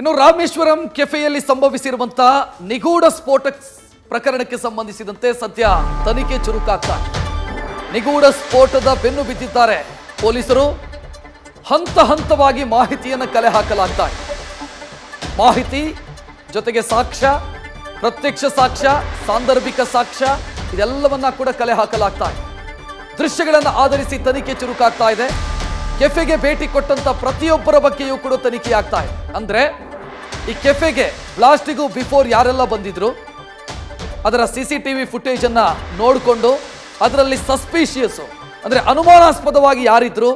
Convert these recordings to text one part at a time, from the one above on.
ಇನ್ನು ರಾಮೇಶ್ವರಂ ಕೆಫೆಯಲ್ಲಿ ಸಂಭವಿಸಿರುವಂತಹ ನಿಗೂಢ ಸ್ಫೋಟ ಪ್ರಕರಣಕ್ಕೆ ಸಂಬಂಧಿಸಿದಂತೆ ಸದ್ಯ ತನಿಖೆ ಚುರುಕಾಗ್ತಾ ಇದೆ. ನಿಗೂಢ ಸ್ಫೋಟದ ಬೆನ್ನು ಬಿದ್ದಿದ್ದಾರೆ ಪೊಲೀಸರು. ಹಂತ ಹಂತವಾಗಿ ಮಾಹಿತಿಯನ್ನು ಕಲೆ ಹಾಕಲಾಗ್ತಾ ಇದೆ. ಮಾಹಿತಿ ಜೊತೆಗೆ ಸಾಕ್ಷ್ಯ, ಪ್ರತ್ಯಕ್ಷ ಸಾಕ್ಷ್ಯ, ಸಾಂದರ್ಭಿಕ ಸಾಕ್ಷ್ಯ ಇದೆಲ್ಲವನ್ನ ಕೂಡ ಕಲೆ ಹಾಕಲಾಗ್ತಾ ಇದೆ. ದೃಶ್ಯಗಳನ್ನು ಆಧರಿಸಿ ತನಿಖೆ ಚುರುಕಾಗ್ತಾ ಇದೆ. ಕೆಫೆಗೆ ಭೇಟಿ ಕೊಟ್ಟಂತ ಪ್ರತಿಯೊಬ್ಬರ ಬಗ್ಗೆಯೂ ಕೂಡ ತನಿಖೆ ಆಗ್ತಾ ಇದೆ. ಅಂದ್ರೆ ಈ ಕೆಫೆಗೆ ಬ್ಲಾಸ್ಟಿಗೂ ಬಿಫೋರ್ ಯಾರೆಲ್ಲ ಬಂದಿದ್ರು, ಅದರ ಸಿಸಿಟಿವಿ ಫುಟೇಜ್ ಅನ್ನ ನೋಡಿಕೊಂಡು ಅದರಲ್ಲಿ ಸಸ್ಪಿಷಿಯಸ್ ಅಂದ್ರೆ ಅನುಮಾನಾಸ್ಪದವಾಗಿ ಯಾರಿದ್ರು,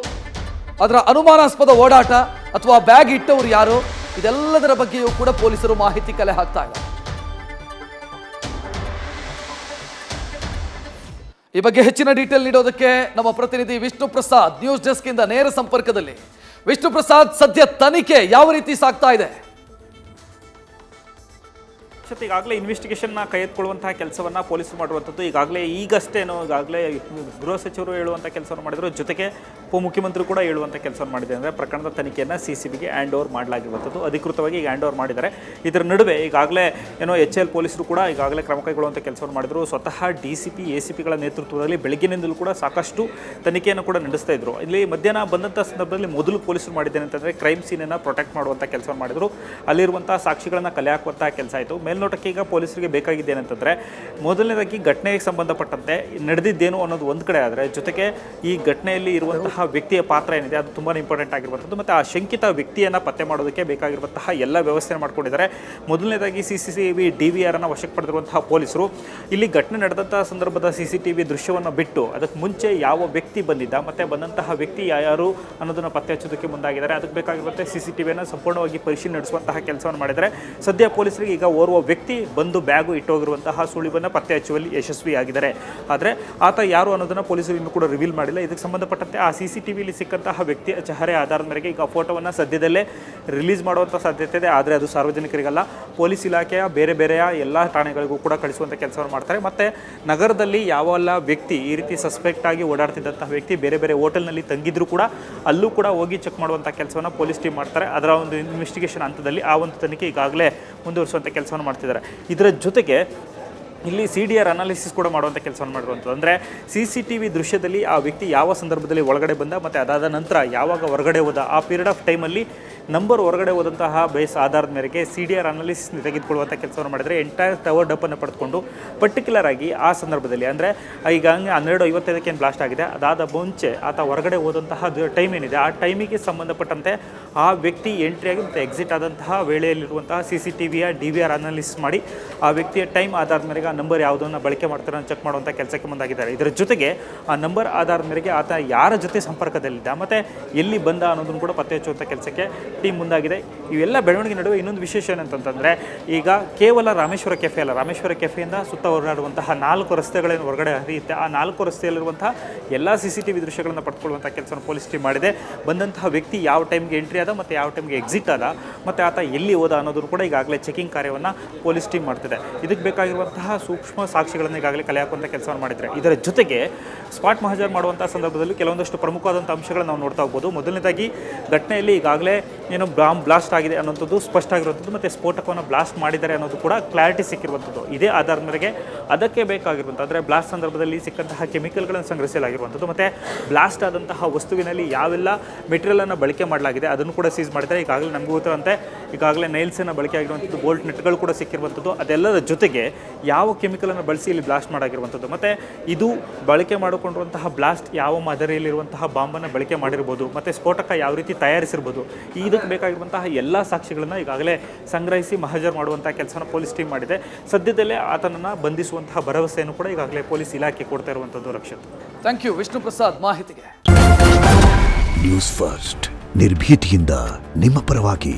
ಅದರ ಅನುಮಾನಾಸ್ಪದ ಓಡಾಟ ಅಥವಾ ಬ್ಯಾಗ್ ಇಟ್ಟವರು ಯಾರು, ಇದೆಲ್ಲದರ ಬಗ್ಗೆಯೂ ಕೂಡ ಪೊಲೀಸರು ಮಾಹಿತಿ ಕಲೆ ಹಾಕ್ತಾ ಇದ್ದಾರೆ. ಈ ಬಗ್ಗೆ ಹೆಚ್ಚಿನ ಡೀಟೇಲ್ ನೀಡೋದಕ್ಕೆ ನಮ್ಮ ಪ್ರತಿನಿಧಿ ವಿಷ್ಣು ಪ್ರಸಾದ್ ನ್ಯೂಸ್ ಡೆಸ್ಕ್ ಇಂದ ನೇರ ಸಂಪರ್ಕದಲ್ಲಿ. ವಿಷ್ಣು ಪ್ರಸಾದ್, ಸದ್ಯ ತನಿಖೆ ಯಾವ ರೀತಿ ಸಾಗ್ತಾ ಇದೆ? ಈಗಾಗಲೇ ಇನ್ವೆಸ್ಟಿಗೇಷನ್ನ ಕೈ ಎತ್ಕೊಳ್ಳುವಂತಹ ಕೆಲಸವನ್ನು ಪೊಲೀಸರು ಮಾಡುವಂಥದ್ದು. ಈಗಷ್ಟೇನೋ ಗೃಹ ಸಚಿವರು ಹೇಳುವಂಥ ಕೆಲಸವನ್ನು ಮಾಡಿದ್ರು, ಜೊತೆಗೆ ಉಪಮುಖ್ಯಮಂತ್ರಿ ಕೂಡ ಹೇಳುವಂಥ ಕೆಲಸವನ್ನು ಮಾಡಿದೆ. ಅಂದರೆ ಪ್ರಕರಣದ ತನಿಖೆಯನ್ನು CCBಗೆ ಹ್ಯಾಂಡ್ ಓವರ್ ಮಾಡಲಾಗಿರುವಂಥದ್ದು, ಅಧಿಕೃತವಾಗಿ ಈಗ ಹ್ಯಾಂಡ್ ಓವರ್ ಮಾಡಿದ್ದಾರೆ. ಇದರ ನಡುವೆ ಈಗಾಗಲೇ HL ಪೊಲೀಸರು ಕೂಡ ಈಗಾಗಲೇ ಕ್ರಮ ಕೈಗೊಳ್ಳುವಂಥ ಕೆಲಸವನ್ನು ಮಾಡಿದರು. ಸ್ವತಃ DCP ACPಗಳ ನೇತೃತ್ವದಲ್ಲಿ ಬೆಳಗ್ಗಿನಿಂದಲೂ ಕೂಡ ಸಾಕಷ್ಟು ತನಿಖೆಯನ್ನು ಕೂಡ ನಡೆಸ್ತಾ ಇದ್ರು. ಇಲ್ಲಿ ಮಧ್ಯಾಹ್ನ ಬಂದಂಥ ಸಂದರ್ಭದಲ್ಲಿ ಮೊದಲು ಪೊಲೀಸರು ಮಾಡಿದ್ದೇನೆ ಅಂತಂದರೆ ಕ್ರೈಮ್ ಸೀನನ್ನು ಪ್ರೊಟೆಕ್ಟ್ ಮಾಡುವಂಥ ಕೆಲಸವನ್ನು ಮಾಡಿದರು. ಅಲ್ಲಿರುವಂಥ ಸಾಕ್ಷಿಗಳನ್ನು ಕಲೆ ಹಾಕುವಂಥ ಕೆಲಸ ಆಯಿತು. ಮೇಲ್ನೋಟಕ್ಕೆ ಈಗ ಪೊಲೀಸರಿಗೆ ಬೇಕಾಗಿದ್ದೇನೆಂತಂದರೆ ಮೊದಲನೇದಾಗಿ ಘಟನೆಗೆ ಸಂಬಂಧಪಟ್ಟಂತೆ ನಡೆದಿದ್ದೇನು ಅನ್ನೋದು ಒಂದು ಕಡೆ ಆದರೆ, ಜೊತೆಗೆ ಈ ಘಟನೆಯಲ್ಲಿ ಇರುವಂತಹ ವ್ಯಕ್ತಿಯ ಪಾತ್ರ ಏನಿದೆ ಅದು ತುಂಬಾ ಇಂಪಾರ್ಟೆಂಟ್ ಆಗಿರುವಂಥದ್ದು. ಮತ್ತು ಆ ಶಂಕಿತ ವ್ಯಕ್ತಿಯನ್ನು ಪತ್ತೆ ಮಾಡೋದಕ್ಕೆ ಬೇಕಾಗಿರುವಂತಹ ಎಲ್ಲ ವ್ಯವಸ್ಥೆ ಮಾಡ್ಕೊಂಡಿದ್ದಾರೆ. ಮೊದಲನೇದಾಗಿ CCTV DVR ಅನ್ನು ವಶಕ್ಕೆ ಪಡೆದಿರುವಂತಹ ಪೊಲೀಸರು ಇಲ್ಲಿ ಘಟನೆ ನಡೆದಂತಹ ಸಂದರ್ಭದ CCTV ದೃಶ್ಯವನ್ನು ಬಿಟ್ಟು ಅದಕ್ಕೆ ಮುಂಚೆ ಯಾವ ವ್ಯಕ್ತಿ ಬಂದಿದ್ದ ಮತ್ತು ಬಂದಂತಹ ವ್ಯಕ್ತಿ ಯಾರು ಅನ್ನೋದನ್ನು ಪತ್ತೆ ಹಚ್ಚೋದಕ್ಕೆ ಮುಂದಾಗಿದ್ದಾರೆ. ಅದಕ್ಕೆ ಬೇಕಾಗಿರುವಂಥ CCTVಯನ್ನು ಸಂಪೂರ್ಣವಾಗಿ ಪರಿಶೀಲನೆ ನಡೆಸುವಂತಹ ಕೆಲಸವನ್ನು ಮಾಡಿದ್ದಾರೆ. ಸದ್ಯ ಪೊಲೀಸರಿಗೆ ಈಗ ಓರ್ವ ವ್ಯಕ್ತಿ ಬಂದು ಬ್ಯಾಗು ಇಟ್ಟೋಗಿರುವಂತಹ ಸುಳಿವನ್ನು ಪತ್ತೆ ಹಚ್ಚುವಲ್ಲಿ ಯಶಸ್ವಿಯಾಗಿದ್ದಾರೆ. ಆದರೆ ಆತ ಯಾರು ಅನ್ನೋದನ್ನು ಪೊಲೀಸರು ಇನ್ನೂ ಕೂಡ ರಿವೀಲ್ ಮಾಡಿಲ್ಲ. ಇದಕ್ಕೆ ಸಂಬಂಧಪಟ್ಟಂತೆ ಆ CCTVಯಲ್ಲಿ ಸಿಕ್ಕಂತಹ ವ್ಯಕ್ತಿಯ ಚಹರೆ ಆಧಾರದ ಮೇರೆಗೆ ಈಗ ಫೋಟೋವನ್ನು ಸದ್ಯದಲ್ಲೇ ರಿಲೀಸ್ ಮಾಡುವಂಥ ಸಾಧ್ಯತೆ ಇದೆ. ಆದರೆ ಅದು ಸಾರ್ವಜನಿಕರಿಗಲ್ಲ, ಪೊಲೀಸ್ ಇಲಾಖೆಯ ಬೇರೆ ಎಲ್ಲ ಠಾಣೆಗಳಿಗೂ ಕೂಡ ಕಳಿಸುವಂಥ ಕೆಲಸವನ್ನು ಮಾಡ್ತಾರೆ. ಮತ್ತು ನಗರದಲ್ಲಿ ಯಾವೆಲ್ಲ ವ್ಯಕ್ತಿ ಈ ರೀತಿ ಸಸ್ಪೆಕ್ಟ್ ಆಗಿ ಓಡಾಡ್ತಿದ್ದಂತಹ ವ್ಯಕ್ತಿ ಬೇರೆ ಹೋಟೆಲ್ನಲ್ಲಿ ತಂಗಿದ್ರು ಕೂಡ ಅಲ್ಲೂ ಕೂಡ ಹೋಗಿ ಚೆಕ್ ಮಾಡುವಂಥ ಕೆಲಸವನ್ನು ಪೊಲೀಸ್ ಟೀಮ್ ಮಾಡ್ತಾರೆ. ಅದರ ಒಂದು ಇನ್ವೆಸ್ಟಿಗೇಷನ್ ಹಂತದಲ್ಲಿ ಆ ಒಂದು ತನಿಖೆ ಈಗಾಗಲೇ ಮುಂದುವರಿಸುವಂಥ ಕೆಲಸವನ್ನು ಮಾಡ್ತಿದ್ದಾರೆ. ಇದರ ಜೊತೆಗೆ ಇಲ್ಲಿ CDR ಅನಾಲಿಸಿಸ್ ಕೂಡ ಮಾಡುವಂಥ ಕೆಲಸವನ್ನು ಮಾಡಿರುವಂಥದ್ದು. ಅಂದರೆ CCTV ದೃಶ್ಯದಲ್ಲಿ ಆ ವ್ಯಕ್ತಿ ಯಾವ ಸಂದರ್ಭದಲ್ಲಿ ಒಳಗಡೆ ಬಂದ ಮತ್ತು ಅದಾದ ನಂತರ ಯಾವಾಗ ಹೊರಗಡೆ ಹೋದ, ಆ ಪೀರಿಯಡ್ ಆಫ್ ಟೈಮಲ್ಲಿ ನಂಬರ್ ಹೊರಗಡೆ ಹೋದಂತಹ ಬೇಸ್ ಆಧಾರದ ಮೇರೆಗೆ CDR ಅನಾಲಿಸಿಸ್ ತೆಗೆದುಕೊಳ್ಳುವಂಥ ಕೆಲಸವನ್ನು ಮಾಡಿದರೆ ಎಂಟೈರ್ ಟವರ್ ಡಪ್ಪನ್ನು ಪಡೆದುಕೊಂಡು ಪರ್ಟಿಕ್ಯುಲರ್ ಆಗಿ ಆ ಸಂದರ್ಭದಲ್ಲಿ ಅಂದರೆ ಈಗ 12:55ಕ್ಕೆ ಏನು ಬ್ಲಾಸ್ಟ್ ಆಗಿದೆ, ಅದಾದ ಮುಂಚೆ ಆತ ಹೊರಗಡೆ ಹೋದಂತಹ ಟೈಮ್ ಏನಿದೆ ಆ ಟೈಮಿಗೆ ಸಂಬಂಧಪಟ್ಟಂತೆ ಆ ವ್ಯಕ್ತಿ ಎಂಟ್ರಿ ಆಗಿ ಮತ್ತು ಎಕ್ಸಿಟ್ ಆದಂತಹ ವೇಳೆಯಲ್ಲಿರುವಂತಹ CCTVಯ DVR ಅನಾಲಿಸಿಸ್ ಮಾಡಿ ಆ ವ್ಯಕ್ತಿಯ ಟೈಮ್ ಆಧಾರದ ಮೇರೆಗೆ ನಂಬರ್ ಯಾವುದನ್ನು ಬಳಕೆ ಮಾಡ್ತಾರೆ ಅಂತ ಚೆಕ್ ಮಾಡುವಂಥ ಕೆಲಸಕ್ಕೆ ಮುಂದಾಗಿದ್ದಾರೆ. ಇದರ ಜೊತೆಗೆ ಆ ನಂಬರ್ ಆಧಾರದ ಮೇರೆಗೆ ಆತ ಯಾರ ಜೊತೆ ಸಂಪರ್ಕದಲ್ಲಿದ್ದ ಮತ್ತು ಎಲ್ಲಿ ಬಂದ ಅನ್ನೋದನ್ನು ಕೂಡ ಪತ್ತೆ ಹಚ್ಚುವಂಥ ಕೆಲಸಕ್ಕೆ ಟೀಮ್ ಮುಂದಾಗಿದೆ. ಇವೆಲ್ಲ ಬೆಳವಣಿಗೆ ನಡುವೆ ಇನ್ನೊಂದು ವಿಶೇಷ ಏನಂತಂದರೆ ಈಗ ಕೇವಲ ರಾಮೇಶ್ವರ ಕೆಫೆ ಅಲ್ಲ, ರಾಮೇಶ್ವರ ಕೆಫೆಯಿಂದ ಸುತ್ತ ಹೊರನಾಡುವಂತಹ 4 ರಸ್ತೆಗಳನ್ನು ಹೊರಗಡೆ ಹರಿಯುತ್ತೆ. ಆ 4 ರಸ್ತೆಯಲ್ಲಿರುವಂತಹ ಎಲ್ಲ CCTV ದೃಶ್ಯಗಳನ್ನು ಪಡ್ಕೊಳ್ಳುವಂಥ ಕೆಲಸವನ್ನು ಪೊಲೀಸ್ ಟೀಮ್ ಮಾಡಿದೆ. ಬಂದಂತಹ ವ್ಯಕ್ತಿ ಯಾವ ಟೈಮ್ಗೆ ಎಂಟ್ರಿ ಆದ ಮತ್ತು ಯಾವ ಟೈಮ್ಗೆ ಎಕ್ಸಿಟ್ ಆದ ಮತ್ತು ಆತ ಎಲ್ಲಿ ಹೋದ ಅನ್ನೋದನ್ನು ಕೂಡ ಈಗಾಗಲೇ ಚೆಕಿಂಗ್ ಕಾರ್ಯವನ್ನು ಪೊಲೀಸ್ ಟೀಮ್ ಮಾಡ್ತಿದೆ. ಇದಕ್ಕೆ ಬೇಕಾಗಿರುವಂತಹ ಸೂಕ್ಷ್ಮ ಸಾಕ್ಷಿಗಳನ್ನು ಈಗಾಗಲೇ ಕಲೆ ಹಾಕುವಂಥ ಕೆಲಸವನ್ನು ಮಾಡಿದ್ದಾರೆ. ಇದರ ಜೊತೆಗೆ ಸ್ಪಾಟ್ ಮಹಜರ್ ಮಾಡುವಂಥ ಸಂದರ್ಭದಲ್ಲಿ ಕೆಲವೊಂದಷ್ಟು ಪ್ರಮುಖವಾದಂಥ ಅಂಶಗಳನ್ನು ನಾವು ನೋಡ್ತಾ ಹೋಗ್ಬೋದು. ಮೊದಲನೇದಾಗಿ ಘಟನೆಯಲ್ಲಿ ಈಗಾಗಲೇ ಏನು ಬಾಂಬ್ ಬ್ಲಾಸ್ಟ್ ಆಗಿದೆ ಅನ್ನೋಂಥದ್ದು ಸ್ಪಷ್ಟ ಆಗಿರುವಂಥದ್ದು ಮತ್ತು ಸ್ಫೋಟಕವನ್ನು ಬ್ಲಾಸ್ಟ್ ಮಾಡಿದ್ದಾರೆ ಅನ್ನೋದು ಕೂಡ ಕ್ಲಾರಿಟಿ ಸಿಕ್ಕಿರುವಂಥದ್ದು. ಇದೇ ಆಧಾರದ ಮೇರೆಗೆ ಅದಕ್ಕೆ ಬೇಕಾಗಿರುವಂಥ ಅಂದರೆ ಬ್ಲಾಸ್ಟ್ ಸಂದರ್ಭದಲ್ಲಿ ಸಿಕ್ಕಂತಹ ಕೆಮಿಕಲ್ಗಳನ್ನು ಸಂಗ್ರಹಿಸಲಾಗಿರುವಂಥದ್ದು ಮತ್ತು ಬ್ಲಾಸ್ಟ್ ಆದಂತಹ ವಸ್ತುವಿನಲ್ಲಿ ಯಾವೆಲ್ಲ ಮೆಟೀರಿಯಲನ್ನು ಬಳಕೆ ಮಾಡಲಾಗಿದೆ ಅದನ್ನು ಕೂಡ ಸೀಸ್ ಮಾಡಿದ್ದಾರೆ. ಈಗಾಗಲೇ ನಮಗೂ ಗೊತ್ತಿರುವಂತೆ ಈಗಾಗಲೇ ನೈಲ್ಸನ್ನು ಬಳಕೆ ಆಗಿರುವಂಥದ್ದು, ಬೋಲ್ಟ್ ನೆಟ್ಗಳು ಕೂಡ ಸಿಕ್ಕಿರುವಂಥದ್ದು. ಅದೆಲ್ಲದರ ಜೊತೆಗೆ ಯಾವ ಕೆಮಿಕಲನ್ನು ಬಳಸಿ ಇಲ್ಲಿ ಬ್ಲಾಸ್ಟ್ ಮಾಡಾಗಿರುವಂಥದ್ದು ಮತ್ತು ಇದು ಬಳಕೆ ಮಾಡಿಕೊಂಡಿರುವಂತಹ ಬ್ಲಾಸ್ಟ್ ಯಾವ ಮಾದರಿಯಲ್ಲಿರುವಂತಹ ಬಾಂಬನ್ನು ಬಳಕೆ ಮಾಡಿರ್ಬೋದು ಮತ್ತು ಸ್ಫೋಟಕ ಯಾವ ರೀತಿ ತಯಾರಿಸಿರ್ಬೋದು, ಇದಕ್ಕೆ ಬೇಕಾಗಿರುವಂತಹ ಎಲ್ಲ ಸಾಕ್ಷಿಗಳನ್ನು ಈಗಾಗಲೇ ಸಂಗ್ರಹಿಸಿ ಮಹಜರ್ ಮಾಡುವಂಥ ಕೆಲಸನ ಪೊಲೀಸ್ ಟೀಮ್ ಮಾಡಿದೆ. ಸದ್ಯದಲ್ಲೇ ಆತನನ್ನು ಬಂಧಿಸುವಂತಹ ಭರವಸೆಯನ್ನು ಕೂಡ ಈಗಾಗಲೇ ಪೊಲೀಸ್ ಇಲಾಖೆ ಕೊಡ್ತಾ ಇರುವಂಥದ್ದು. ರಕ್ಷಿತ್, ಥ್ಯಾಂಕ್ ಯು ವಿಷ್ಣು ಪ್ರಸಾದ್ ಮಾಹಿತಿಗೆ. ನ್ಯೂಸ್ ಫಸ್ಟ್ ನಿರ್ಭೀತಿಯಿಂದ ನಿಮ್ಮ ಪರವಾಗಿ.